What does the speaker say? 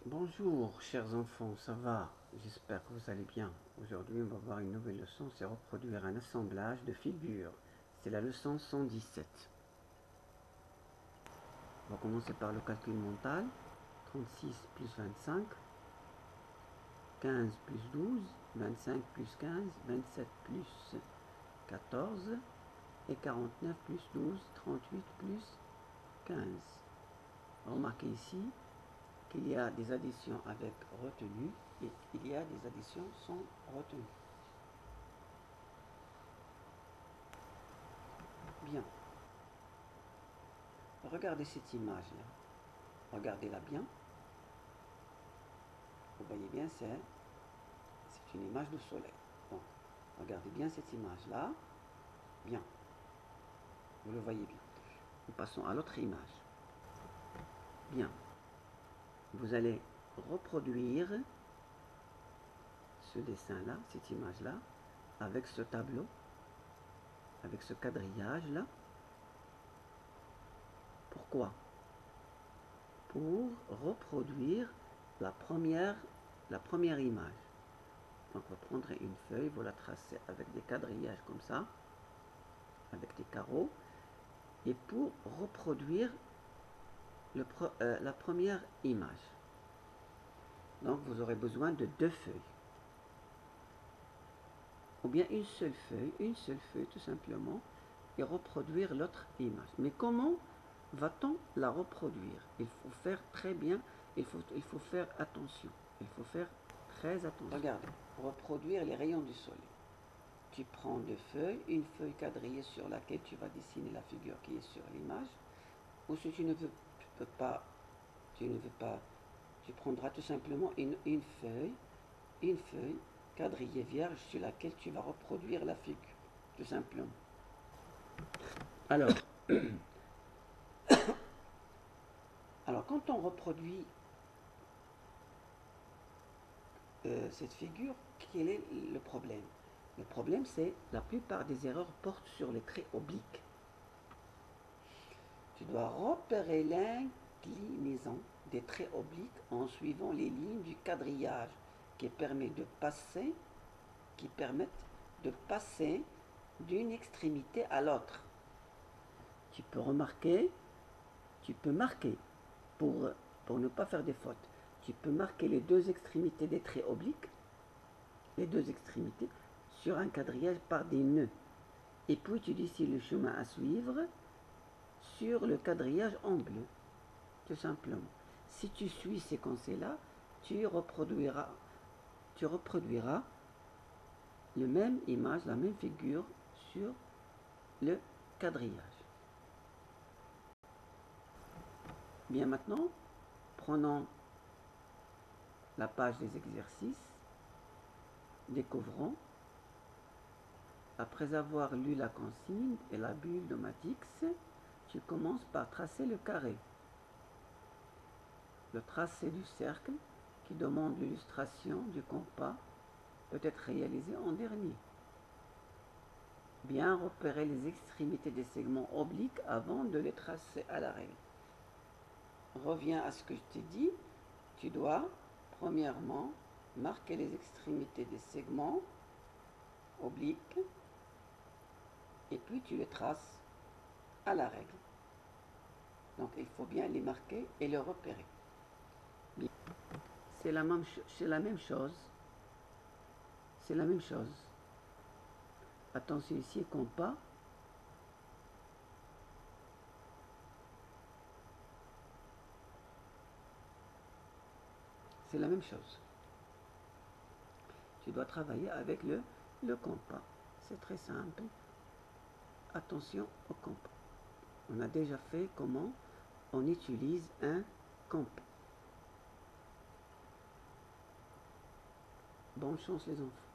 Bonjour chers enfants, ça va? J'espère que vous allez bien. Aujourd'hui on va voir une nouvelle leçon, c'est reproduire un assemblage de figures. C'est la leçon 117. On va commencer par le calcul mental. 36 plus 25, 15 plus 12, 25 plus 15, 27 plus 14 et 49 plus 12, 38 plus 15. Remarquez ici qu'il y a des additions avec retenue et il y a des additions sans retenue. Bien. Regardez cette image-là. Regardez-la bien. Vous voyez bien, c'est une image de soleil. Donc, regardez bien cette image-là. Bien. Vous le voyez bien. Nous passons à l'autre image. Bien. Vous allez reproduire ce dessin-là, cette image-là, avec ce tableau, avec ce quadrillage-là. Pourquoi? Pour reproduire la première image. Donc vous prendrez une feuille, vous la tracez avec des quadrillages comme ça, avec des carreaux, et pour reproduire la première image. Donc vous aurez besoin de deux feuilles. Ou bien une seule feuille tout simplement, et reproduire l'autre image. Mais comment va-t-on la reproduire? Il faut faire très bien, il faut faire attention. Il faut faire très attention. Regarde, reproduire les rayons du soleil. Tu prends deux feuilles, une feuille quadrillée sur laquelle tu vas dessiner la figure qui est sur l'image. Ou si tu ne veux pas, tu prendras tout simplement une feuille quadrillée vierge sur laquelle tu vas reproduire la figure, tout simplement. Alors, quand on reproduit cette figure, quel est le problème? Le problème, c'est la plupart des erreurs portent sur les traits obliques. Tu dois repérer l'inclinaison des traits obliques en suivant les lignes du quadrillage qui permettent de passer d'une extrémité à l'autre. Tu peux marquer pour ne pas faire des fautes. Tu peux marquer les deux extrémités des traits obliques, les deux extrémités, sur un quadrillage par des nœuds. Et puis tu dessines le chemin à suivre sur le quadrillage en bleu, tout simplement. Si tu suis ces conseils-là, tu reproduiras la même image, la même figure sur le quadrillage. Bien, maintenant, prenons la page des exercices, découvrons. Après avoir lu la consigne et la bulle de Matix, tu commences par tracer le carré. Le tracé du cercle, qui demande l'illustration du compas, peut être réalisé en dernier. Bien repérer les extrémités des segments obliques avant de les tracer à la règle. Reviens à ce que je t'ai dit. Tu dois, premièrement, marquer les extrémités des segments obliques et puis tu les traces à la règle. Donc il faut bien les marquer et les repérer. C'est la même chose. C'est la même chose. Attention ici, compas. C'est la même chose. Tu dois travailler avec le compas. C'est très simple. Attention au compas. On a déjà fait comment on utilise un compas. Bonne chance les enfants.